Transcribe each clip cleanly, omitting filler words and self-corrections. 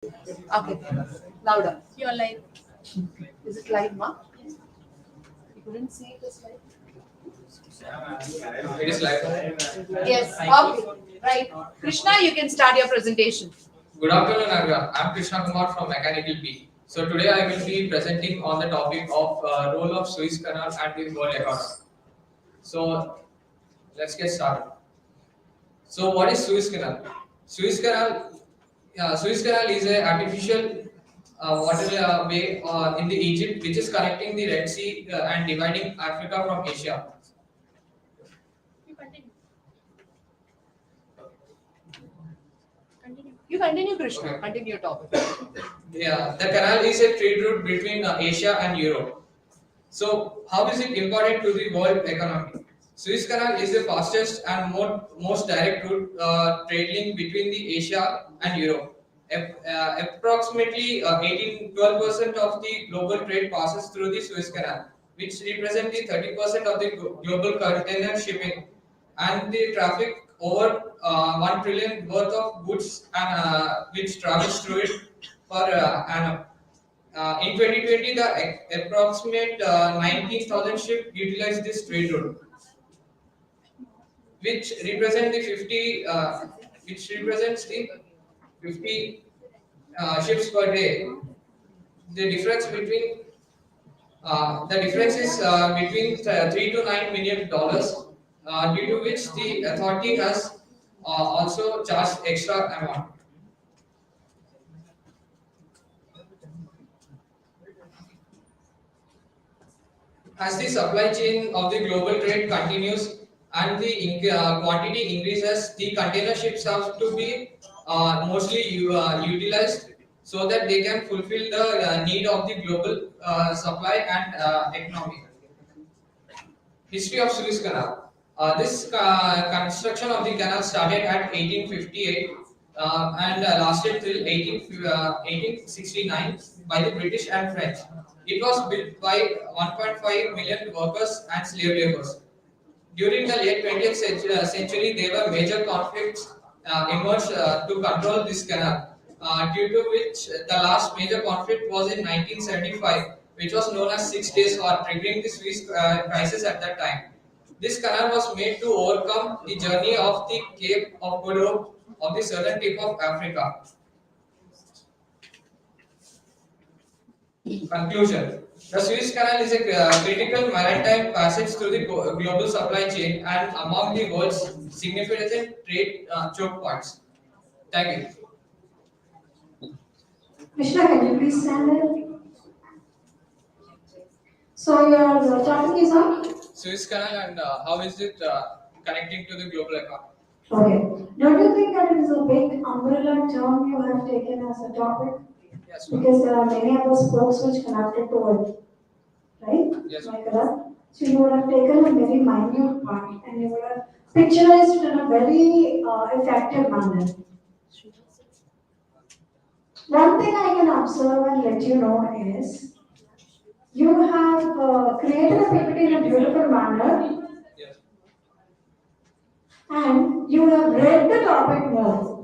Okay, louder. You're live. Is it live, ma? You couldn't see the slide? It is live. Yes, okay. Right. Krishna, you can start your presentation. Good afternoon, everyone. I'm Krishna Kumar from Mechanical B. So today I will be presenting on the topic of role of Suez Canal and the world economy. So let's get started. So what is Suez Canal? Suez Canal, Suez Canal is an artificial waterway in the Egypt which is connecting the Red Sea and dividing Africa from Asia. You continue. Continue. You continue, Krishna. Okay. Continue your topic. Yeah, the canal is a trade route between Asia and Europe. So, how is it important to the world economy? Suez Canal is the fastest and most direct route trade link between the Asia and Europe. Approximately 12% of the global trade passes through the Suez Canal, which represents the 30% of the global container shipping and the traffic over 1 trillion worth of goods and which travels through it per annum. In 2020, the approximate 19,000 ships utilized this trade route, which represent the 50, which represents the 50 ships per day. The difference between the difference is between 3 to 9 million dollars, due to which the authority has also charged extra amount. As the supply chain of the global trade continues and the quantity increases, the container ships have to be mostly utilized so that they can fulfill the need of the global supply and economy. History of Suez Canal. This construction of the canal started at 1858 and lasted till 1869 by the British and French. It was built by 1.5 million workers and slave laborers. During the late 20th century, there were major conflicts emerged to control this canal, due to which the last major conflict was in 1975, which was known as Six Days War, triggering the Suez crisis at that time. This canal was made to overcome the journey of the Cape of Good Hope of the southern tip of Africa. Conclusion. The Suez Canal is a critical maritime passage through the global supply chain and among the world's significant trade choke points. Thank you. Krishna, can you please stand there? So your topic is on? Suez Canal and how is it connecting to the global economy? Okay. Don't you think that it is a big umbrella term you have taken as a topic? Yes, ma'am. Because there are many other spokes which connected to it, right? Yes, Like that. So you would have taken a very minute part and you would have picturized it in a very effective manner. One thing I can observe and let you know is you have created a PPT in a beautiful manner Yes. and you have read the topic more.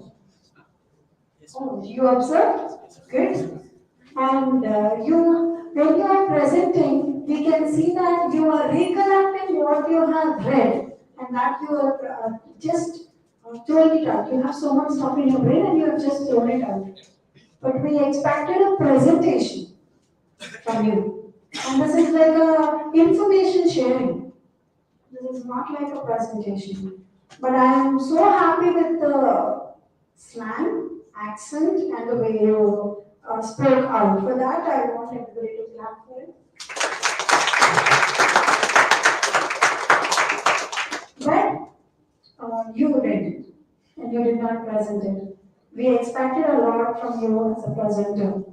Oh, you observed? Good. And when you are presenting, we can see that you are recollecting what you have read and that you are just throwing it out. You have so much stuff in your brain and you have just thrown it out. But we expected a presentation from you. And this is like a information sharing. This is not like a presentation. But I am so happy with the slang, accent, and the way you spoke out. For that, I want everybody to clap for it. But you did, and you did not present it. We expected a lot from you as a presenter.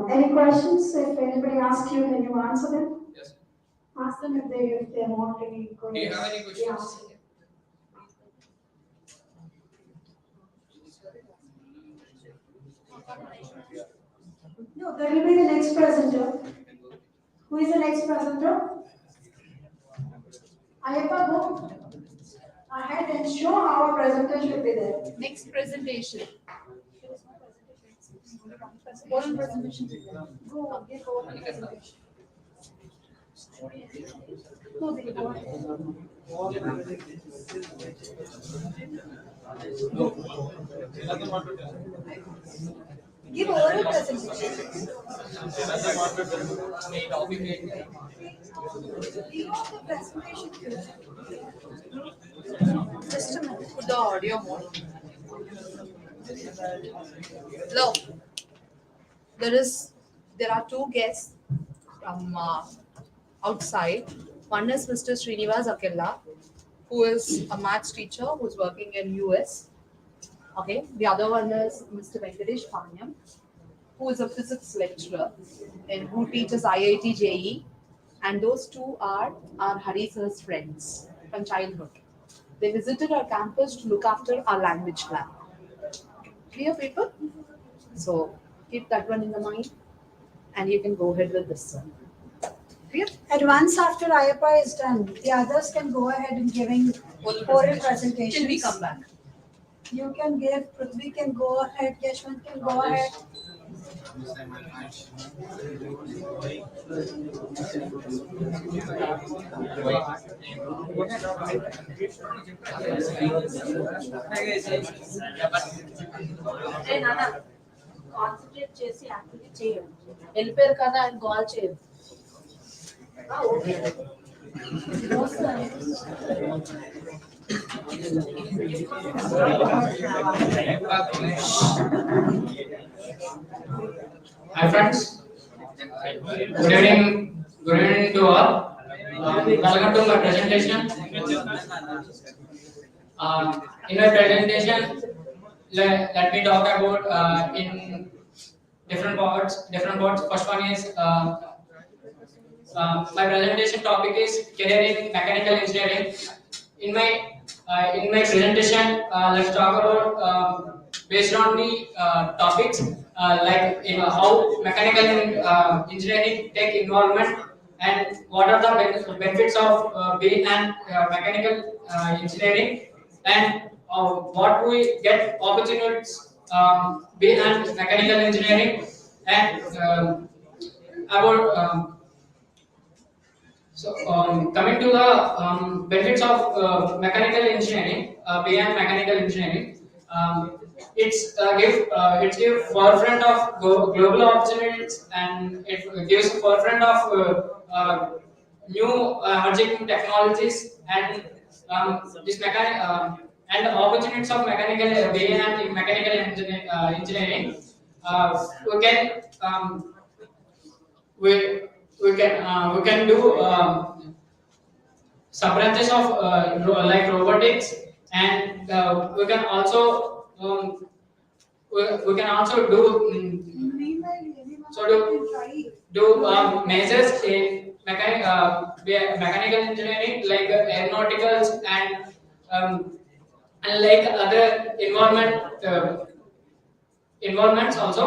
Any questions? If anybody asks you, can you answer them? Yes. Ask them if they want any questions. Do you have any questions? No, that will be the next presenter. Who is the next presenter? Ayappa, go ahead and show how a presenter should be there. Next presentation. Oral presentation. Go, give oral presentation. No, they go ahead. Give oral presentation. Give off the presentation. Just a minute. Put the audio mode. Hello. There are two guests from outside. One is Mr. Srinivas Akella, who is a maths teacher who's working in US. Okay. The other one is Mr. Venkatesh Panyam, who is a physics lecturer and who teaches IIT JE. And those two are our Hari sir's friends from childhood. They visited our campus to look after our language lab. Clear people? So keep that one in the mind and you can go ahead with this one. Clear? And once after Ayappa is done, the others can go ahead and giving oral presentations. Till we come back. You can give, Prithvi can go ahead, Yashwant can go ahead. Concentrate చేసి activity చేయండి వెళ్ళిపోయారు కదా ఆయన goal చేయదు Hi friends, good evening to all. Welcome to my presentation. In my presentation, let me talk about in different parts. First one is my presentation topic is career in mechanical engineering. In my presentation, let's talk about based on the topics like how mechanical engineering take involvement and what are the benefits of being an mechanical engineering and what we get opportunities being an mechanical engineering and about coming to the benefits of mechanical engineering, beyond mechanical engineering, it gives forefront of global opportunities and it gives forefront of new emerging technologies and this and the opportunities of mechanical beyond mechanical engineering. We can we can do sub branches of like robotics and we can also we can also do measures in mechanical engineering like aeronauticals and like other environments also.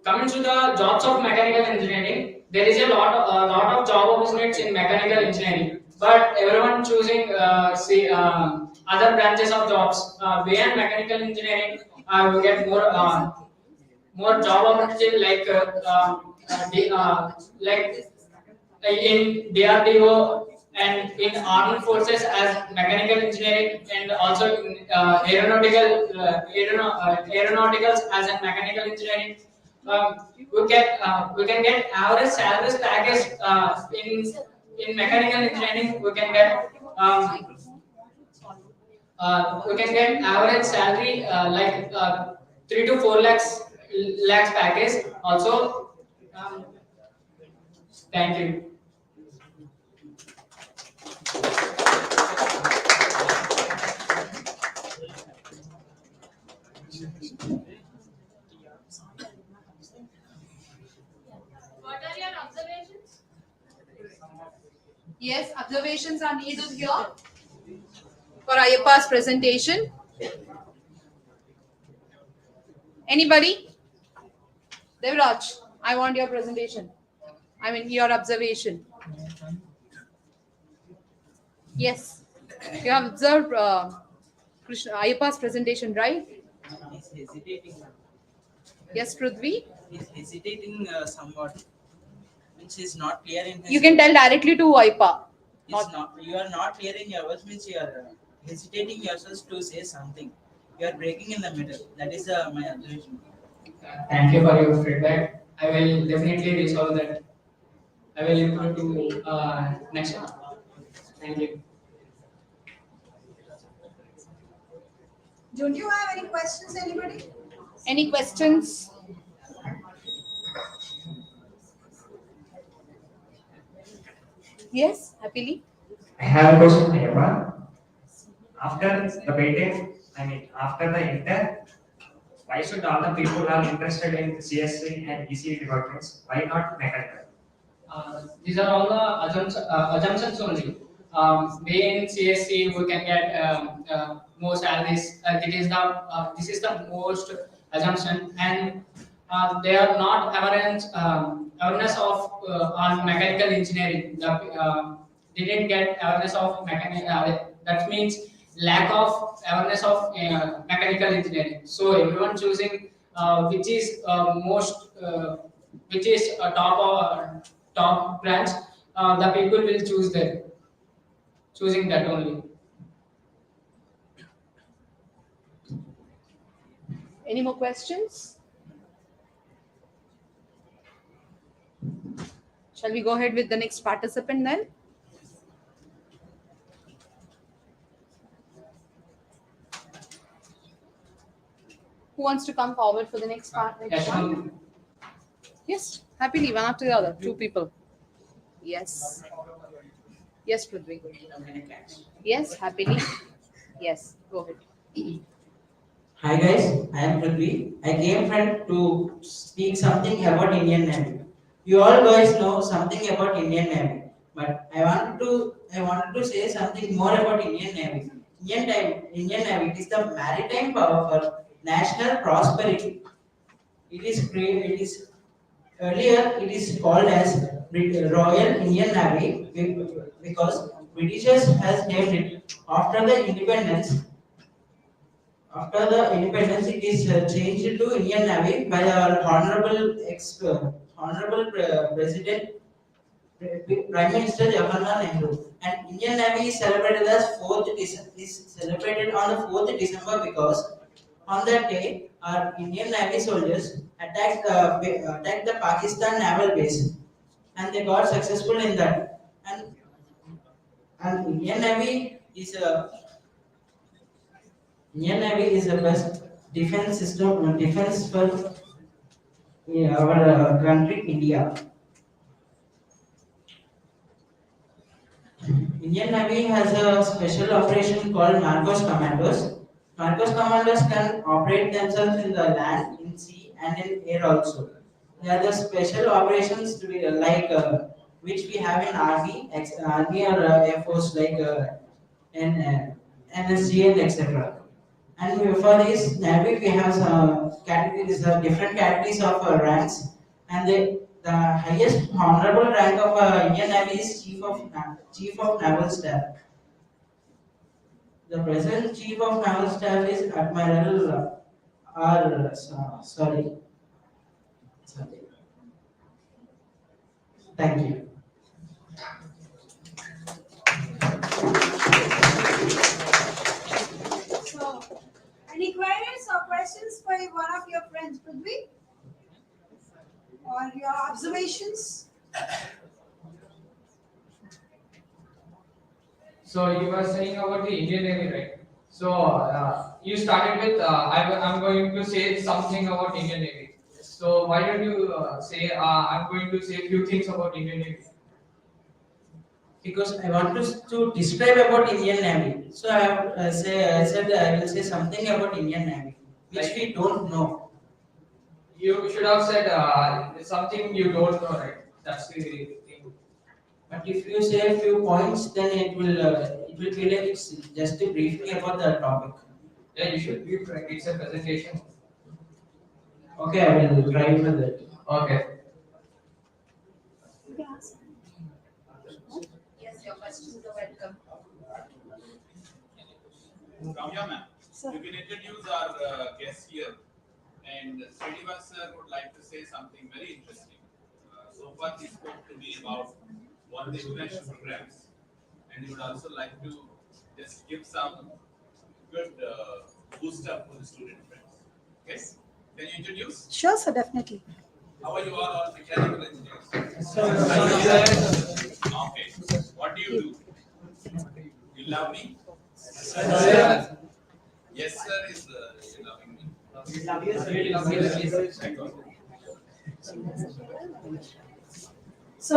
Coming to the jobs of mechanical engineering, there is a lot of job opportunities in mechanical engineering, but everyone choosing other branches of jobs. Beyond mechanical engineering, we get more job opportunity like in DRDO and in armed forces as mechanical engineering and also in aeronautics as a mechanical engineering. We can get average salary package in mechanical engineering. We can get average salary like 3 to 4 lakhs package also. Thank you. What are your observations? Yes, observations are needed here for Ayappa's presentation. Anybody? Devraj, I want your presentation. I mean your observation. Yes, you have observed Ayappa's presentation, right? He's hesitating. Yes, Prithvi. He's hesitating somewhat. Means he's not clear in his. You can tell directly to Vipa. It's not. You are not clear in your words. Means you are hesitating yourselves to say something. You are breaking in the middle. That is my observation. Thank you for your feedback. I will definitely resolve that. I will improve to next one. Thank you. Don't you have any questions, anybody? Any questions? Yes, happily. I have a question, Ayappa. After the patent, after the inter, why should all the people are interested in CSC and ECE departments? Why not mechanical? These are all the assumptions only. May in CSC we can get more salaries. This is the most assumption, and they are not awareness of on mechanical engineering. They didn't get awareness of mechanical. That means lack of awareness of mechanical engineering. So everyone choosing which is which is a top branch, the people will choose that, choosing that only. Any more questions? Shall we go ahead with the next participant then? Who wants to come forward for the next part? Next one? Yes, happily, one after the other. Two people. Yes. Yes, Prithvi. Yes, happily. Yes, go ahead. Hi guys, I am Prithvi. I came from to speak something about Indian Navy. You all guys know something about Indian Navy, but I wanted to say something more about Indian Navy. Indian Navy is the maritime power for national prosperity. It is earlier it is called as Royal Indian Navy because Britishers has named it after the independence. After the independence, it is changed to Indian Navy by our Honorable President, Prime Minister Jawaharlal Nehru. And Indian Navy is celebrated as is celebrated on the 4th December because on that day, our Indian Navy soldiers attacked the Pakistan naval base, and they got successful in that. And Indian Navy is the best defense system, defense for our country, India. Indian Navy has a special operation called Marcos Commandos. Marcos Commandos can operate themselves in the land, in sea, and in air also. They are the special operations which we have in Army or Air Force in NSG and etc. And for this Navy, we have some categories, different categories of ranks, and the highest honorable rank of Indian Navy is Chief of Naval Staff. The present Chief of Naval Staff is Admiral sorry. Thank you. So, any queries or questions for one of your friends, Prithvi? Or your observations? So you were saying about the Indian Navy, right? So you started with I'm going to say something about Indian Navy. So why don't you say I'm going to say a few things about Indian Navy? Because I want to describe about Indian Navy. So I said I will say something about Indian Navy, which we don't know. You should have said something you don't know, right? That's the thing. But if you say a few points, then it will be like it's just a briefing about the topic. Yeah, you should be frank. It's a presentation. Okay, I will try for that. Okay. Yes, your questions are welcome. Ramya ma'am. So, We can introduce our guest here, and Srinivas sir would like to say something very interesting. So far, he spoke to me about one of the international programs, and he would also like to just give some good boost up for the student friends. Okay, can you introduce? sure, sir, definitely. How are you all mechanical engineers? Okay, what do you do? You love me? Yes, sir, is you loving me? So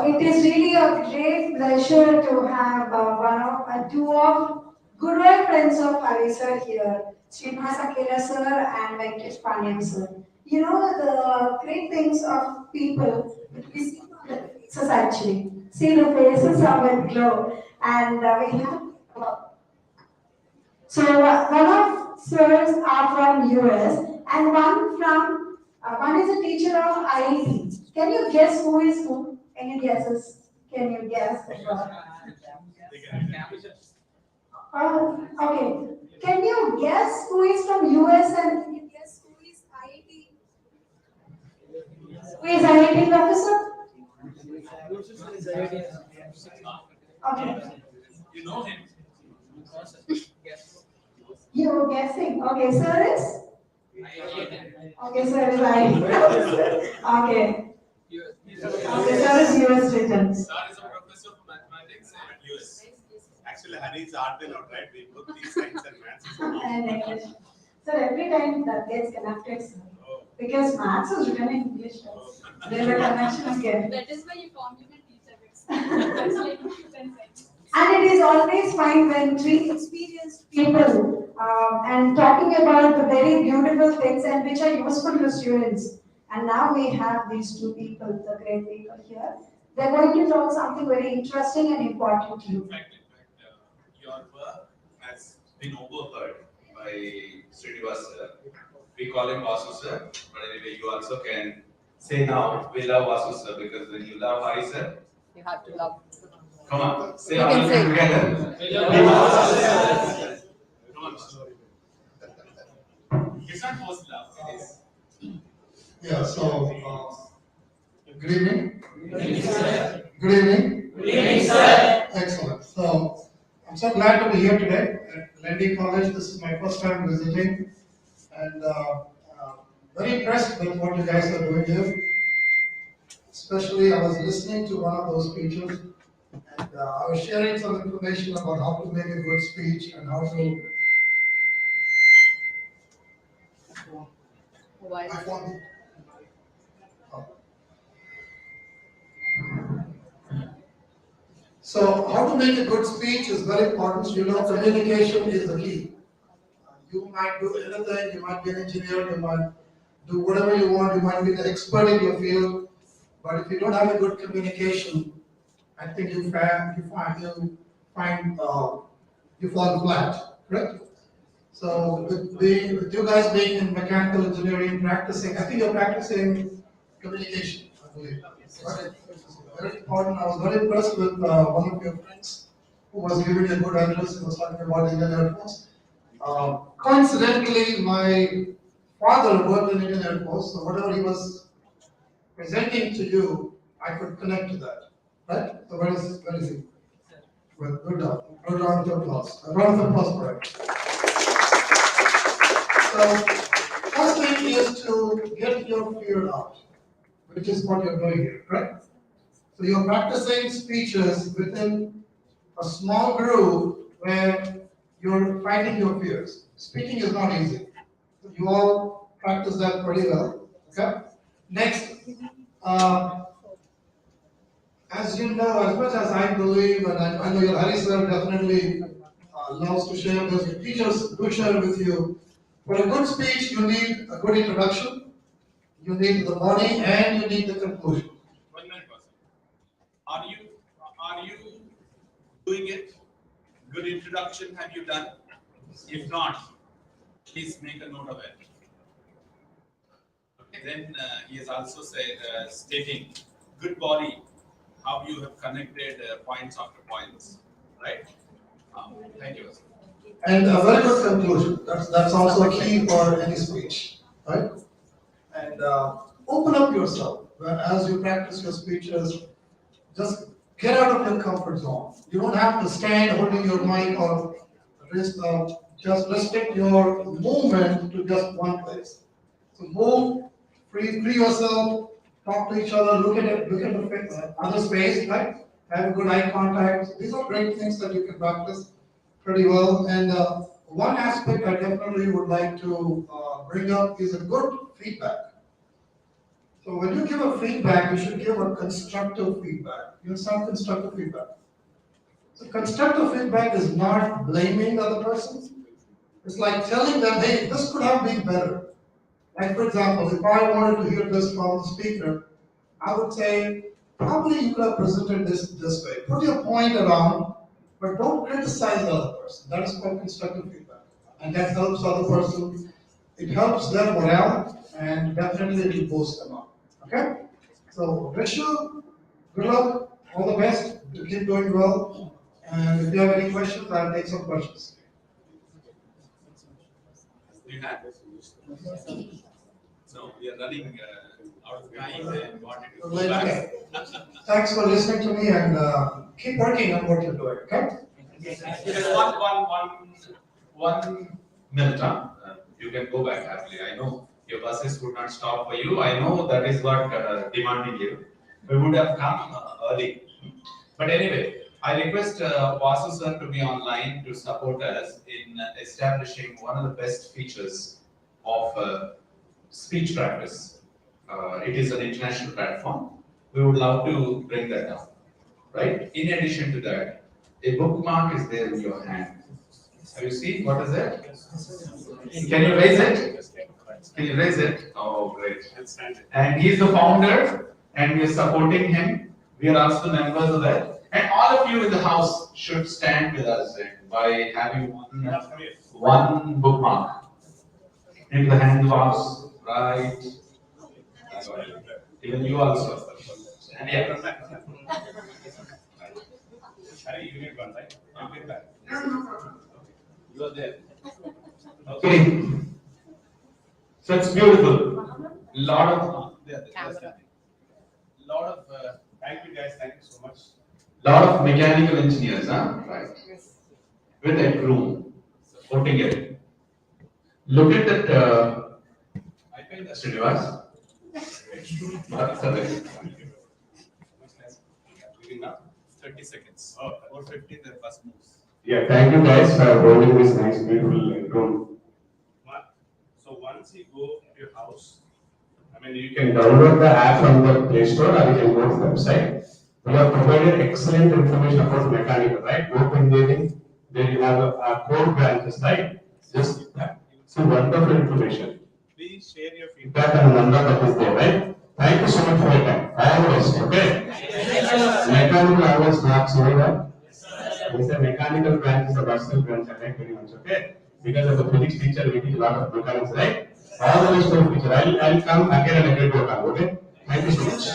it is really a great pleasure to have two of good old friends of Hari sir here, Srinivas Akela sir and Venkatesh Pandian sir. You know the great things of people, we see on the faces actually. See the faces of it glow, and we have. So one of sirs are from US and one is a teacher of IIT. Can you guess who is who? Any guesses? Can you guess? Okay. Can you guess who is from US and can you guess who is IIT? Who is IIT professor? Okay. You know him. You're guessing. Okay, sir is? Okay, sir is IIT. Okay. Okay, sir is US written. Sir is a professor of mathematics at US. Actually, Hari is art and out, right? We both teach science and maths. And English. So every time that gets connected, sir. Because maths is written in English. There's a connection again. That is why you compliment each other. That's like And it is always fine when three experienced people and talking about the very beautiful things and which are useful to students. And now we have these two people, the great people here. They're going to talk something very interesting and important to you. In fact, your work has been overheard by Srinivas sir. We call him Vasu sir, but anyway, you also can say now we love Vasu sir because when you love Hari sir, You have to love. come on, say You all can say. together. We love Vasu sir. Come on, it's not forced love. It is. Yeah, so good evening. Good evening. Good evening, sir. Excellent. So I'm so glad to be here today at Lady College. This is my first time visiting, and very impressed with what you guys are doing here. Especially, I was listening to one of those speeches, and I was sharing some information about how to make a good speech and how to. Why? I found. So, how to make a good speech is very important. You know, communication is the key. You might do anything, you might be an engineer, you might do whatever you want, you might be the expert in your field, but if you don't have a good communication, I think you fall flat, correct? So, with you guys being in mechanical engineering, practicing, I think you're practicing communication, I believe. Right? Very important. I was very impressed with one of your friends who was giving a good address and was talking about Indian Air Force. Coincidentally, my father worked in Indian Air Force, so whatever he was presenting to you, I could connect to that. Right? So where is he? Well, good job. Good round of applause. A round of applause for him. So, first thing is to get your fear out, which is what you're doing here, correct? So you're practicing speeches within a small group where you're fighting your fears. Speaking is not easy. You all practice that pretty well. Okay? Next, as you know, as much as I believe, and I know your Hari sir definitely loves to share this, the teachers do share with you. For a good speech, you need a good introduction, you need the body, and you need the conclusion. 1 minute, person. Are you doing it? Good introduction have you done? If not, please make a note of it. Okay. Then he is also stating good body, how you have connected points after points, right? Thank you. And a very good conclusion. That's also key for any speech, right? And open up yourself. As you practice your speeches, just get out of your comfort zone. You don't have to stand holding your mic or just restrict your movement to just one place. So move, free yourself, talk to each other, look at the other's face, right? Have a good eye contact. These are great things that you can practice pretty well. And one aspect I definitely would like to bring up is a good feedback. So when you give a feedback, you should give a constructive feedback. You understand constructive feedback? So constructive feedback is not blaming the other person. It's like telling them, hey, this could have been better. Like for example, if I wanted to hear this from the speaker, I would say, probably you could have presented this way. Put your point around, but don't criticize the other person. That is called constructive feedback. And that helps the other person. It helps their morale, and definitely it will boost them up. Okay? So wish you good luck, all the best, to keep doing well. And if you have any questions, I'll take some questions. You have. So we are running out of time and wanted to go back. Thanks for listening to me, and keep working on what you're doing, okay? Just one minute, huh? You can go back happily. I know your buses would not stop for you. I know that is what demanding you. We would have come early. But anyway, I request Vasu sir to be online to support us in establishing one of the best features of speech practice. It is an international platform. We would love to bring that down, right? In addition to that, a bookmark is there in your hand. Have you seen what is that? Can you raise it? Can you raise it? Oh, great. And he's the founder, and we are supporting him. We are also members of that. And all of you in the house should stand with us by having one bookmark into the hands of us, right? Even you also. And yeah. You need one, right? You get back. You are there. Okay. So it's beautiful. Lot of thank you guys. Thank you so much. Lot of mechanical engineers, huh? Right. With a crew supporting it. Look at that. Srinivas. Giving up 30 seconds. Or 15 the bus moves. Yeah, thank you guys for holding this nice, beautiful room. So once you go to your house, I mean, You can download the app from the Play Store or you can go to the website. We have provided excellent information about mechanical, right? Both engineering, then you have a core branches, right? Just so wonderful information. please share your feedback. Feedback and number that is there, right? Thank you so much for your time. All the best, okay? Mechanical hours marks over that. It's a mechanical branch, is a versatile branch, I like very much, okay? Because as a physics teacher, we teach a lot of mechanics, right? All the best for the future. I'll come again and again to come, okay? Thank you so much.